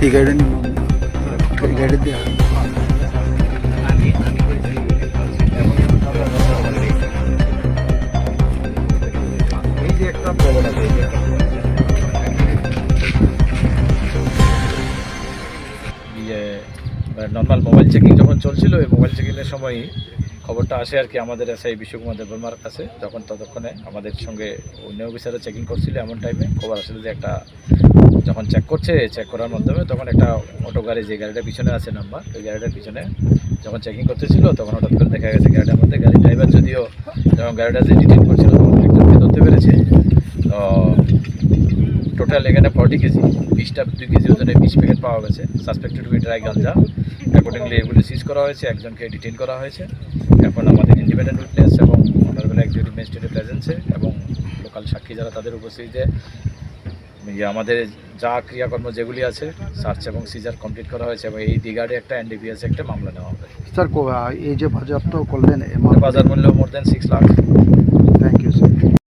এই গাড়িটা নিয়ে এই গাড়ি দিয়ে এই যে একটা প্রবল আছে নর্মাল মোবাইল চেকিং যখন চলছিল এই মোবাইল চেকিংয়ের সময় খবরটা আসে আর কি আমাদের এসআই বিশ্বকুমার দেববর্মার কাছে, যখন ততক্ষণে আমাদের সঙ্গে অন্য অফিসাররা চেকিং করছিল এমন টাইমে খবর আসলে যে একটা যখন চেক করছে, চেক করার মাধ্যমে তখন একটা অটো গাড়ি যে গাড়িটার পিছনে আছে নাম্বার, ওই গাড়িটার পিছনে যখন চেকিং করতেছিল তখন হঠাৎ করে দেখা গেছে গাড়িটার মধ্যে গাড়ির ড্রাইভার যদিও যখন গাড়িটা যে ডিটেন করছিল তখন একজনকে ধরতে পেরেছে। তো টোটাল এখানে 40 কেজি 2 কেজি ওজনের 20 প্যাকেট পাওয়া গেছে। Suspected with dry ganja. Accordingly এগুলি সিজ করা হয়েছে, একজনকে ডিটেন করা হয়েছে। এখন আমাদের ইন্ডিপেন্ডেন্ট উইটনেস এবং অনারেবল এক্সিকিউটিভ ম্যাজিস্ট্রেটের প্রেজেন্সে এবং লোকাল সাক্ষী যারা তাদের উপস্থিতিতে আমাদের যা ক্রিয়াকর্ম যেগুলি আছে সার্চ এবং সিজার কমপ্লিট করা হয়েছে এবং এই দিগার্ডে একটা এনডিপিএস একটা মামলা নেওয়া হবে। স্যার এই যে বাজেয়াপ্ত করলেন বাজার মূল্য more than 6 lakh. Thank you sir.